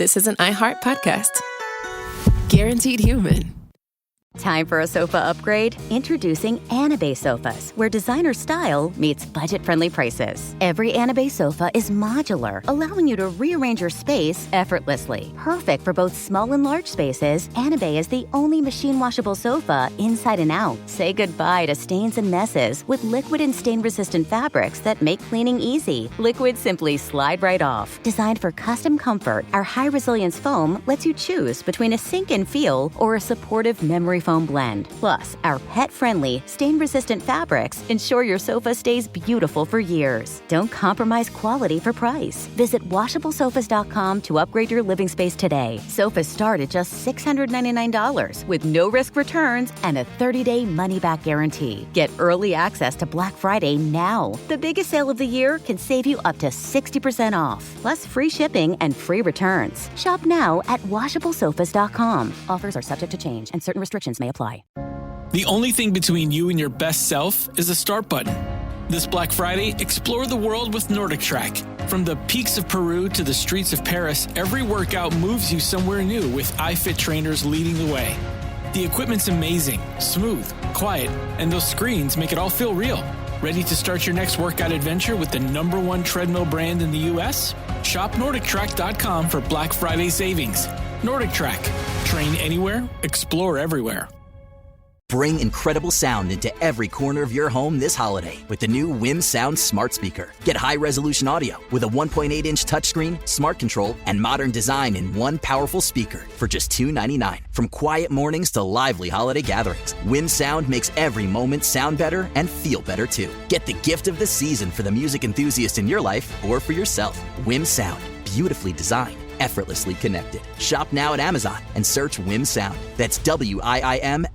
this is an iHeart podcast. Guaranteed human. Time for a sofa upgrade? Introducing Anabe Sofas, where designer style meets budget-friendly prices. Every Anabe sofa is modular, allowing you to rearrange your space effortlessly. Perfect for both small and large spaces, Anabe is the only machine-washable sofa inside and out. Say goodbye to stains and messes with liquid and stain-resistant fabrics that make cleaning easy. Liquids simply slide right off. Designed for custom comfort, our high-resilience foam lets you choose between a sink-in feel or a supportive memory foam blend. Plus, our pet-friendly, stain-resistant fabrics ensure your sofa stays beautiful for years. Don't compromise quality for price. Visit washablesofas.com to upgrade your living space today. Sofas start at just $699 with no-risk returns and a 30-day money-back guarantee. Get early access to Black Friday now. The biggest sale of the year can save you up to 60% off, plus free shipping and free returns. Shop now at washablesofas.com. Offers are subject to change and certain restrictions may apply. The only thing between you and your best self is the start button. This Black Friday, explore the world with Nordic Track. From the peaks of Peru to the streets of Paris, every workout moves you somewhere new with iFit trainers leading the way. The equipment's amazing, smooth, quiet, and those screens make it all feel real. Ready to start your next workout adventure with the #1 treadmill brand in the U.S.? Shop NordicTrack.com for Black Friday savings. Nordic Track. Train anywhere, explore everywhere. Bring incredible sound into every corner of your home this holiday with the new WIM Sound Smart Speaker. Get high-resolution audio with a 1.8-inch touchscreen, smart control, and modern design in one powerful speaker for just $299. From quiet mornings to lively holiday gatherings, WIM Sound makes every moment sound better and feel better too. Get the gift of the season for the music enthusiast in your life or for yourself. WIM Sound. Beautifully designed. Effortlessly connected. Shop now at Amazon and search WIM Sound. That's WIIMSOUND.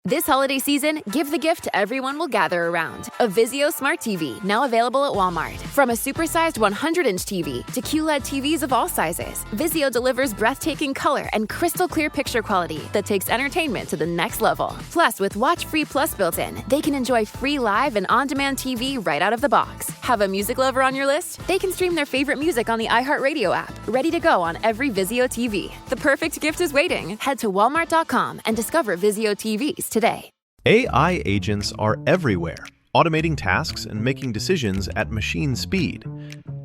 This holiday season, give the gift everyone will gather around. A Vizio Smart TV, now available at Walmart. From a supersized 100-inch TV to QLED TVs of all sizes, Vizio delivers breathtaking color and crystal clear picture quality that takes entertainment to the next level. Plus, with Watch Free Plus built in, they can enjoy free live and on-demand TV right out of the box. Have a music lover on your list? They can stream their favorite music on the iHeartRadio app, ready to go on every Vizio TV. The perfect gift is waiting. Head to walmart.com and discover Vizio TVs today. AI agents are everywhere, automating tasks and making decisions at machine speed.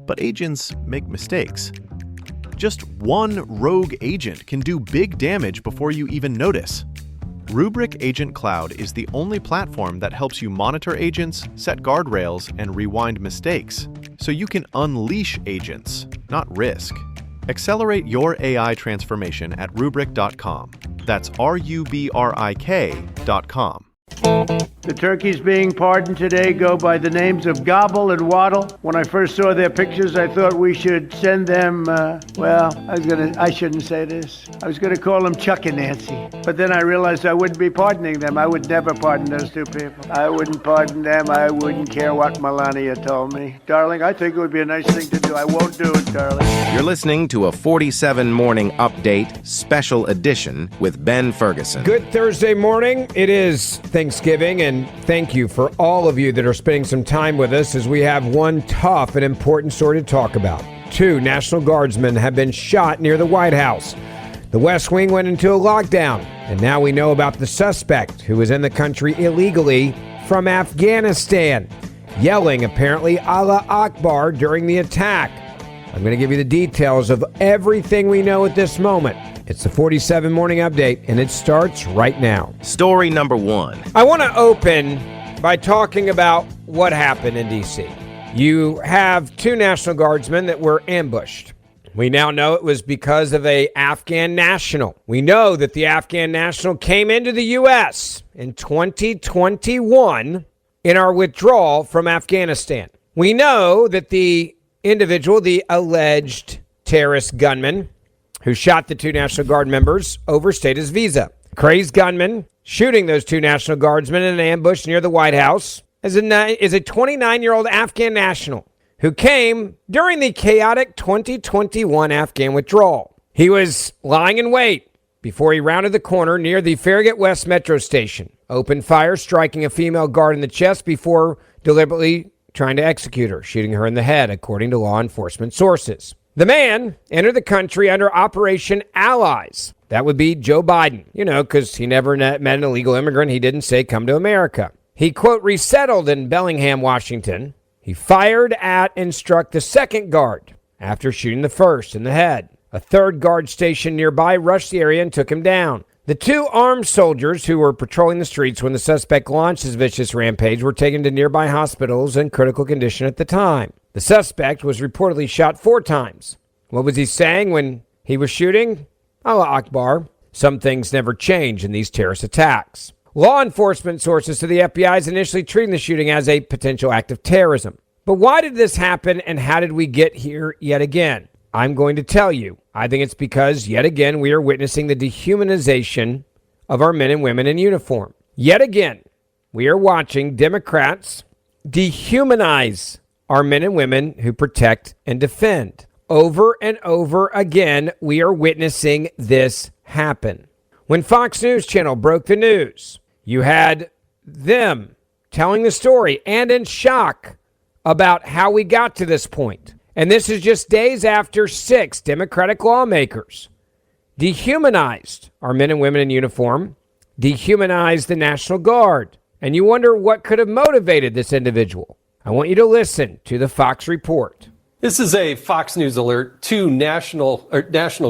But agents make mistakes. Just one rogue agent can do big damage before you even notice. Rubrik Agent Cloud is the only platform that helps you monitor agents, set guardrails, and rewind mistakes, so you can unleash agents, not risk. Accelerate your AI transformation at Rubrik.com. That's RUBRIK.com. The turkeys being pardoned today go by the names of Gobble and Waddle. When I first saw their pictures, I thought we should send them, I shouldn't say this. I was gonna call them Chuck and Nancy. But then I realized I wouldn't be pardoning them. I would never pardon those two people. I wouldn't pardon them. I wouldn't care what Melania told me. Darling, I think it would be a nice thing to do. I won't do it, darling. You're listening to a 47 Morning Update Special Edition with Ben Ferguson. Good Thursday morning. It is Thanksgiving, and thank you for all of you that are spending some time with us as we have one tough and important story to talk about. 2 National Guardsmen have been shot near the White House. The West Wing went into a lockdown, and now we know about the suspect who was in the country illegally from Afghanistan, yelling apparently Allahu Akbar during the attack. I'm going to give you the details of everything we know at this moment. It's the 47 Morning Update, and it starts right now. Story number 1. I want to open by talking about what happened in D.C. You have 2 National Guardsmen that were ambushed. We now know it was because of an Afghan national. We know that the Afghan national came into the U.S. in 2021 in our withdrawal from Afghanistan. We know that the individual, the alleged terrorist gunman, who shot the 2 National Guard members, overstayed his visa. Crazed gunman shooting those 2 National Guardsmen in an ambush near the White House is a 29-year-old Afghan national who came during the chaotic 2021 Afghan withdrawal. He was lying in wait before he rounded the corner near the Farragut West Metro Station, opened fire, striking a female guard in the chest before deliberately trying to execute her, shooting her in the head, according to law enforcement sources. The man entered the country under Operation Allies. That would be Joe Biden, because he never met an illegal immigrant. He didn't say, come to America. He, quote, resettled in Bellingham, Washington. He fired at and struck the second guard after shooting the first in the head. A third guard stationed nearby rushed the area and took him down. The two armed soldiers who were patrolling the streets when the suspect launched his vicious rampage were taken to nearby hospitals in critical condition at the time. The suspect was reportedly shot 4 times. What was he saying when he was shooting? Allahu Akbar. Some things never change in these terrorist attacks. Law enforcement sources to the FBI is initially treating the shooting as a potential act of terrorism. But why did this happen and how did we get here yet again? I'm going to tell you. I think it's because, yet again, we are witnessing the dehumanization of our men and women in uniform. Yet again, we are watching Democrats dehumanize our men and women who protect and defend. Over and over again, we are witnessing this happen. When Fox News Channel broke the news, you had them telling the story and in shock about how we got to this point. And this is just days after 6 Democratic lawmakers dehumanized our men and women in uniform, dehumanized the National Guard. And you wonder what could have motivated this individual. I want you to listen to the Fox report. This is a Fox News alert. 2 National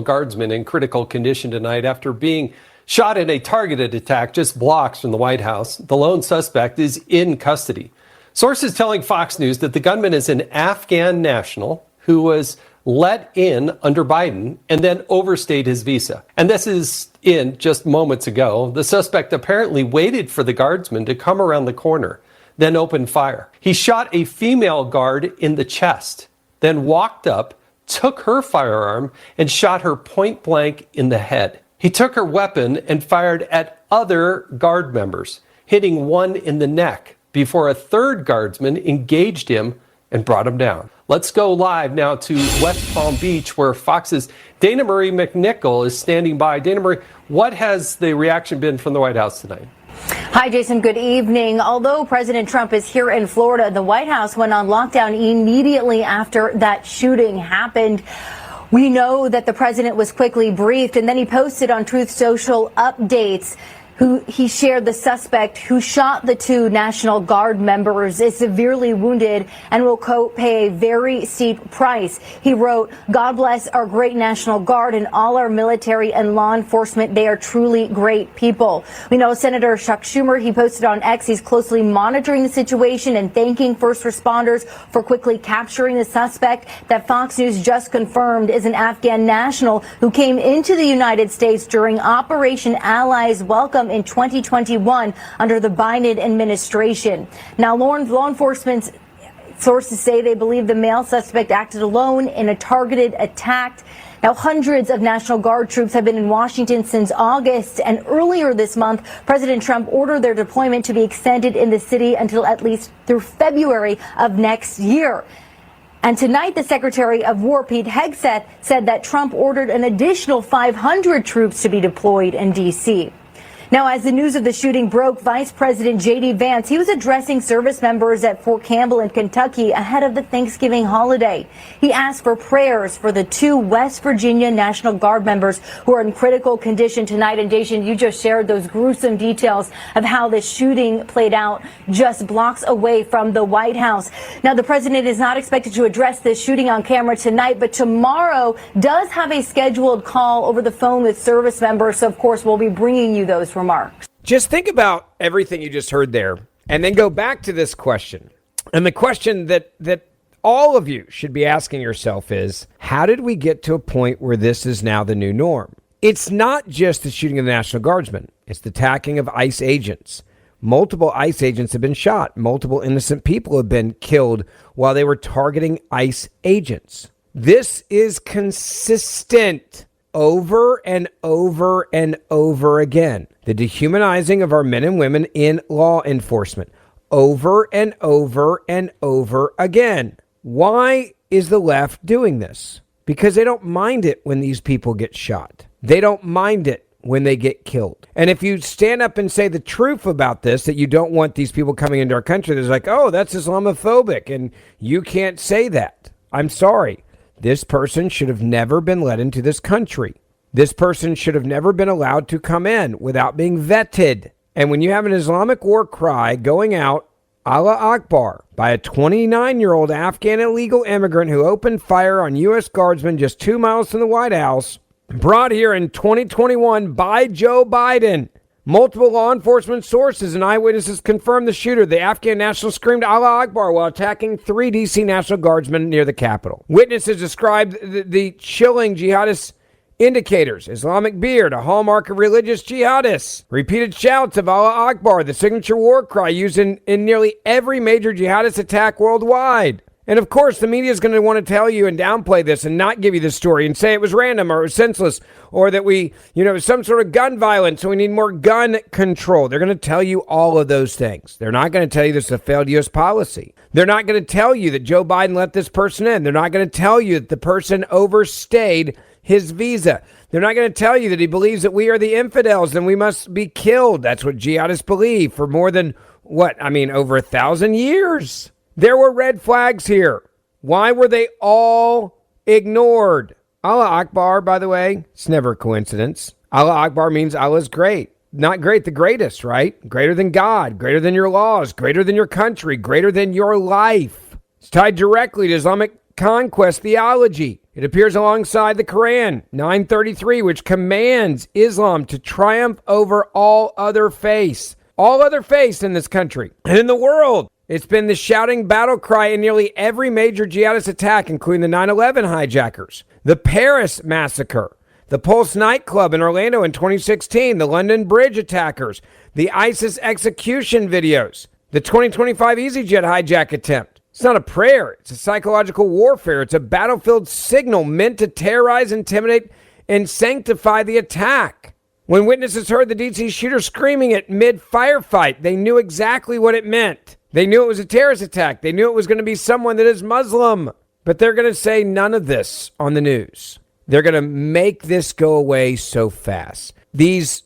Guardsmen in critical condition tonight after being shot in a targeted attack just blocks from the White House. The lone suspect is in custody. Sources telling Fox News that the gunman is an Afghan national who was let in under Biden and then overstayed his visa. And this is in just moments ago. The suspect apparently waited for the guardsman to come around the corner, then opened fire. He shot a female guard in the chest, then walked up, took her firearm, and shot her point blank in the head. He took her weapon and fired at other guard members, hitting one in the neck, before a third guardsman engaged him and brought him down. Let's go live now to West Palm Beach, where Fox's Dana Marie McNichol is standing by. Dana Marie, what has the reaction been from the White House tonight? Hi, Jason. Good evening. Although President Trump is here in Florida, the White House went on lockdown immediately after that shooting happened. We know that the president was quickly briefed, and then he posted on Truth Social updates. He shared the suspect who shot the 2 National Guard members is severely wounded and will, quote, pay a very steep price. He wrote, God bless our great National Guard and all our military and law enforcement. They are truly great people. We know Senator Chuck Schumer, he posted on X, he's closely monitoring the situation and thanking first responders for quickly capturing the suspect that Fox News just confirmed is an Afghan national who came into the United States during Operation Allies Welcome in 2021 under the Biden administration. Now, law enforcement sources say they believe the male suspect acted alone in a targeted attack. Now, hundreds of National Guard troops have been in Washington since August, and earlier this month, President Trump ordered their deployment to be extended in the city until at least through February of next year. And tonight, the Secretary of War, Pete Hegseth, said that Trump ordered an additional 500 troops to be deployed in D.C. Now, as the news of the shooting broke, Vice President J.D. Vance, he was addressing service members at Fort Campbell in Kentucky ahead of the Thanksgiving holiday. He asked for prayers for the 2 West Virginia National Guard members who are in critical condition tonight. And Jason, you just shared those gruesome details of how this shooting played out just blocks away from the White House. Now, the president is not expected to address this shooting on camera tonight, but tomorrow does have a scheduled call over the phone with service members. So, of course, we'll be bringing you those remarks. Just think about everything you just heard there and then go back to this question. And the question that all of you should be asking yourself is, how did we get to a point where this is now the new norm? It's not just the shooting of the National Guardsmen. It's the attacking of ICE agents. Multiple ICE agents have been shot. Multiple innocent people have been killed while they were targeting ICE agents. This is consistent over and over and over again. The dehumanizing of our men and women in law enforcement over and over and over again. Why is the left doing this? Because they don't mind it when these people get shot. They don't mind it when they get killed. And if you stand up and say the truth about this, that you don't want these people coming into our country, there's like, oh, that's Islamophobic and you can't say that. I'm sorry. This person should have never been let into this country. This person should have never been allowed to come in without being vetted. And when you have an Islamic war cry going out, Allahu Akbar, by a 29-year-old Afghan illegal immigrant who opened fire on U.S. Guardsmen just 2 miles from the White House, brought here in 2021 by Joe Biden. Multiple law enforcement sources and eyewitnesses confirmed the shooter. The Afghan national screamed Allahu Akbar while attacking 3 D.C. National Guardsmen near the Capitol. Witnesses described the chilling jihadist indicators: Islamic beard, a hallmark of religious jihadists; repeated shouts of Allahu Akbar, the signature war cry used in nearly every major jihadist attack worldwide. And of course, the media is going to want to tell you and downplay this and not give you the story and say it was random or it was senseless or that some sort of gun violence, so we need more gun control. They're going to tell you all of those things. They're not going to tell you this is a failed U.S. policy. They're not going to tell you that Joe Biden let this person in. They're not going to tell you that the person overstayed his visa. They're not going to tell you that he believes that we are the infidels and we must be killed. That's what jihadists believe for more than, over 1,000 years. There were red flags here. Why were they all ignored? Allah Akbar, by the way, it's never a coincidence. Allah Akbar means Allah's great. Not great, the greatest, right? Greater than God, greater than your laws, greater than your country, greater than your life. It's tied directly to Islamic conquest theology. It appears alongside the Quran, 933, which commands Islam to triumph over all other faiths in this country and in the world. It's been the shouting battle cry in nearly every major jihadist attack, including the 9/11 hijackers, the Paris massacre, the Pulse nightclub in Orlando in 2016, the London Bridge attackers, the ISIS execution videos, the 2025 EasyJet hijack attempt. It's not a prayer. It's a psychological warfare. It's a battlefield signal meant to terrorize, intimidate, and sanctify the attack. When witnesses heard the DC shooter screaming it mid-firefight, they knew exactly what it meant. They knew it was a terrorist attack. They knew it was going to be someone that is Muslim. But they're going to say none of this on the news. They're going to make this go away so fast. The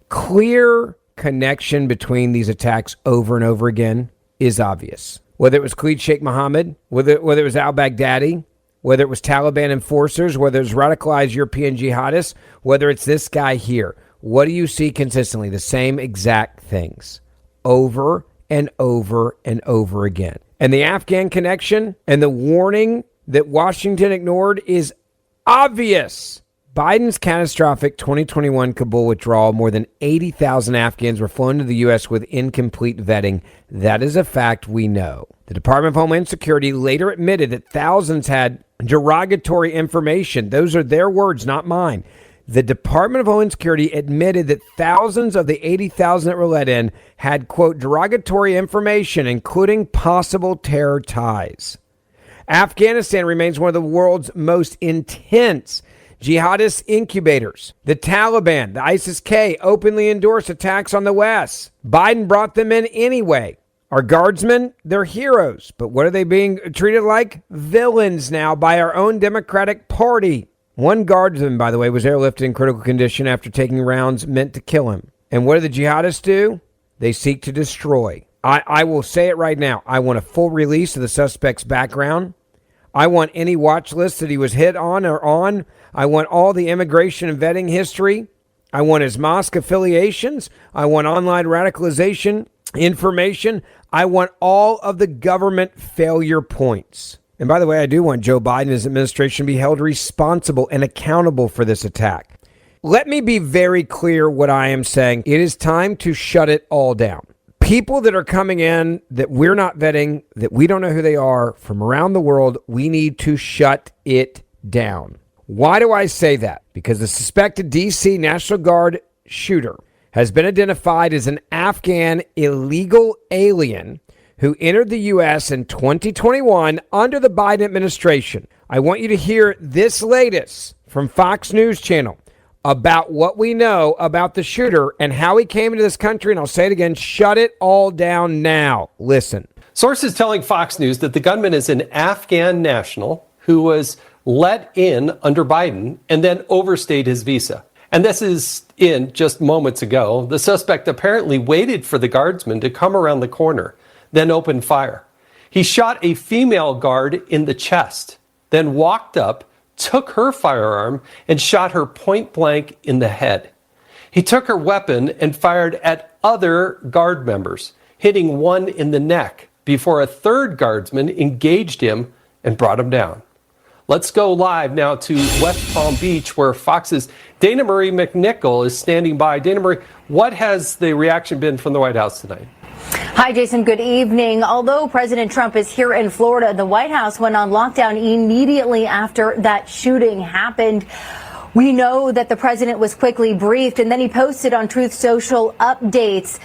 clear connection between these attacks over and over again is obvious. Whether it was Khalid Sheikh Mohammed, whether it was al-Baghdadi, whether it was Taliban enforcers, whether it's radicalized European jihadists, whether it's this guy here. What do you see consistently? The same exact things. Over and over and over again. And the Afghan connection and the warning that Washington ignored is obvious. Biden's catastrophic 2021 Kabul withdrawal, more than 80,000 Afghans were flown to the U.S. with incomplete vetting. That is a fact we know. The Department of Homeland Security later admitted that thousands had derogatory information. Those are their words, not mine. The Department of Homeland Security admitted that thousands of the 80,000 that were let in had, quote, derogatory information, including possible terror ties. Afghanistan remains one of the world's most intense jihadist incubators. The Taliban, the ISIS-K, openly endorsed attacks on the West. Biden brought them in anyway. Our guardsmen, they're heroes. But what are they being treated like? Villains now by our own Democratic Party. One guardsman, by the way, was airlifted in critical condition after taking rounds meant to kill him. And what do the jihadists do? They seek to destroy. I will say it right now. I want a full release of the suspect's background. I want any watch list that he was hit on or on. I want all the immigration and vetting history. I want his mosque affiliations. I want online radicalization information. I want all of the government failure points. And by the way, I do want Joe Biden and his administration to be held responsible and accountable for this attack. Let me be very clear what I am saying. It is time to shut it all down. People that are coming in that we're not vetting, that we don't know who they are, from around the world, we need to shut it down. Why do I say that? Because the suspected D.C. National Guard shooter has been identified as an Afghan illegal alien who entered the U.S. in 2021 under the Biden administration. I want you to hear this latest from Fox News Channel about what we know about the shooter and how he came into this country. And I'll say it again, shut it all down now. Listen. Sources telling Fox News that the gunman is an Afghan national who was let in under Biden and then overstayed his visa. And this is in just moments ago. The suspect apparently waited for the guardsman to come around the corner, then opened fire. He shot a female guard in the chest, then walked up, took her firearm, and shot her point blank in the head. He took her weapon and fired at other guard members, hitting one in the neck before a third guardsman engaged him and brought him down. Let's go live now to West Palm Beach, where Fox's Dana Marie McNichol is standing by. Dana Marie, what has the reaction been from the White House tonight? Hi, Jason. Good evening. Although President Trump is here in Florida, the White House went on lockdown immediately after that shooting happened. We know that the president was quickly briefed, and then he posted on Truth Social updates.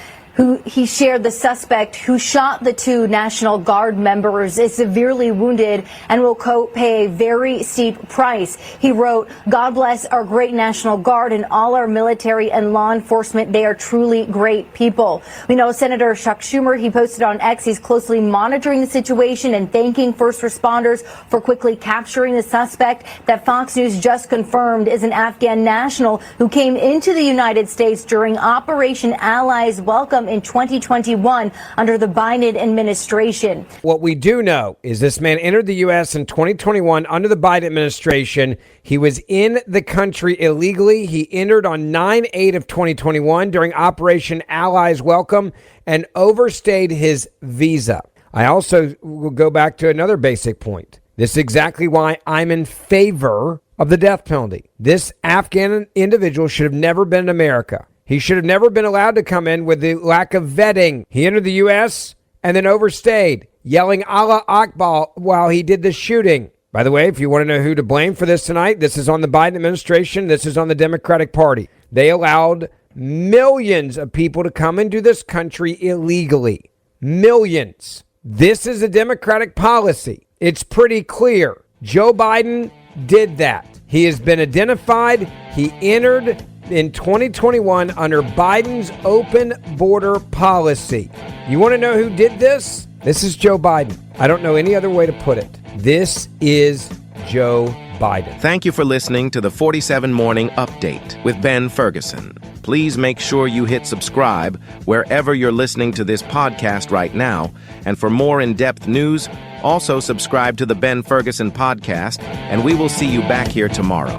He shared the suspect who shot the two National Guard members is severely wounded and will, quote, pay a very steep price. He wrote, God bless our great National Guard and all our military and law enforcement. They are truly great people. We know Senator Chuck Schumer, he posted on X, he's closely monitoring the situation and thanking first responders for quickly capturing the suspect that Fox News just confirmed is an Afghan national who came into the United States during Operation Allies Welcome in 2021 under the Biden administration. What we do know is this man entered the U.S. in 2021 under the Biden administration. He was in the country illegally. He entered on 9/8 of 2021 during Operation Allies Welcome and overstayed his visa. I also will go back to another basic point. This is exactly why I'm in favor of the death penalty. This Afghan individual should have never been in America. He should have never been allowed to come in with the lack of vetting. He entered the U.S. and then overstayed, yelling Allahu Akbar while he did the shooting. By the way, if you want to know who to blame for this tonight, this is on the Biden administration. This is on the Democratic Party. They allowed millions of people to come into this country illegally. Millions. This is a Democratic policy. It's pretty clear. Joe Biden did that. He has been identified. He entered in 2021 under Biden's open border policy. You want to know who did this? This is Joe Biden. I don't know any other way to put it. This is Joe Biden. Thank you for listening to the 47 Morning Update with Ben Ferguson. Please make sure you hit subscribe wherever you're listening to this podcast right now. And for more in-depth news, also subscribe to the Ben Ferguson podcast, and we will see you back here tomorrow.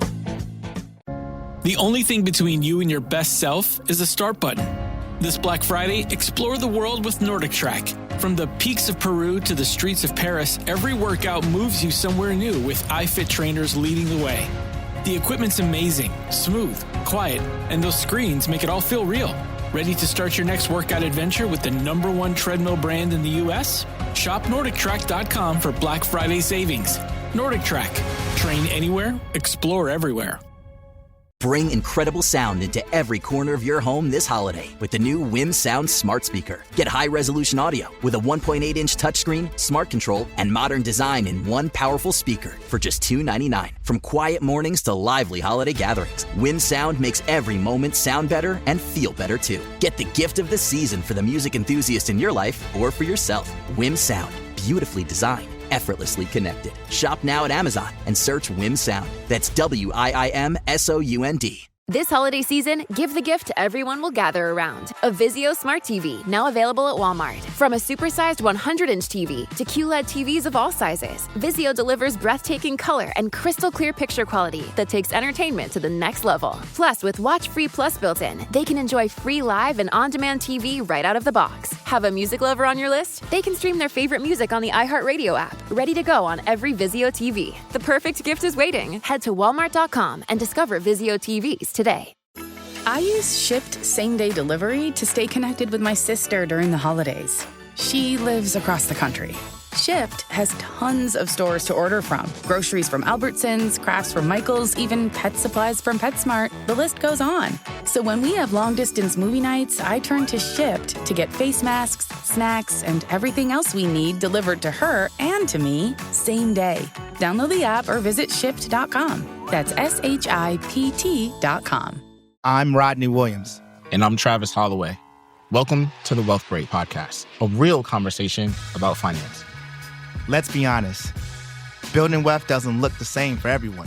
The only thing between you and your best self is the start button. This Black Friday, explore the world with Nordic Track. From the peaks of Peru to the streets of Paris, every workout moves you somewhere new with iFit trainers leading the way. The equipment's amazing, smooth, quiet, and those screens make it all feel real. Ready to start your next workout adventure with the #1 treadmill brand in the U.S.? Shop NordicTrack.com for Black Friday savings. Nordic Track. Train anywhere, explore everywhere. Bring incredible sound into every corner of your home this holiday with the new WIM Sound Smart Speaker. Get high-resolution audio with a 1.8-inch touchscreen, smart control, and modern design in one powerful speaker for just $299. From quiet mornings to lively holiday gatherings, WIM Sound makes every moment sound better and feel better too. Get the gift of the season for the music enthusiast in your life or for yourself. WIM Sound, beautifully designed, effortlessly connected. Shop now at Amazon and search WIM Sound. That's WIIMSOUND. This holiday season, give the gift everyone will gather around. A Vizio Smart TV, now available at Walmart. From a supersized 100-inch TV to QLED TVs of all sizes, Vizio delivers breathtaking color and crystal clear picture quality that takes entertainment to the next level. Plus, with Watch Free Plus built in, they can enjoy free live and on-demand TV right out of the box. Have a music lover on your list? They can stream their favorite music on the iHeartRadio app, ready to go on every Vizio TV. The perfect gift is waiting. Head to Walmart.com and discover Vizio TVs today. I use Shipt same-day delivery to stay connected with my sister during the holidays. She lives across the country. Shipt has tons of stores to order from. Groceries from Albertsons, crafts from Michael's, even pet supplies from PetSmart. The list goes on. So when we have long-distance movie nights, I turn to Shipt to get face masks, snacks, and everything else we need delivered to her and to me same day. Download the app or visit Shipt.com. That's SHIPT.com. I'm Rodney Williams. And I'm Travis Holloway. Welcome to the Wealth Break Podcast, a real conversation about finance. Let's be honest, building wealth doesn't look the same for everyone.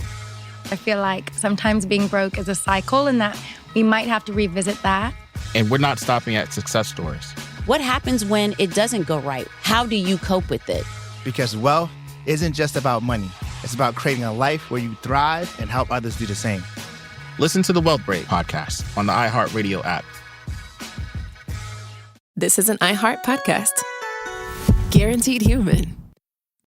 I feel like sometimes being broke is a cycle and that we might have to revisit that. And we're not stopping at success stories. What happens when it doesn't go right? How do you cope with it? Because wealth isn't just about money. It's about creating a life where you thrive and help others do the same. Listen to the Wealth Break podcast on the iHeartRadio app. This is an iHeart podcast. Guaranteed Human.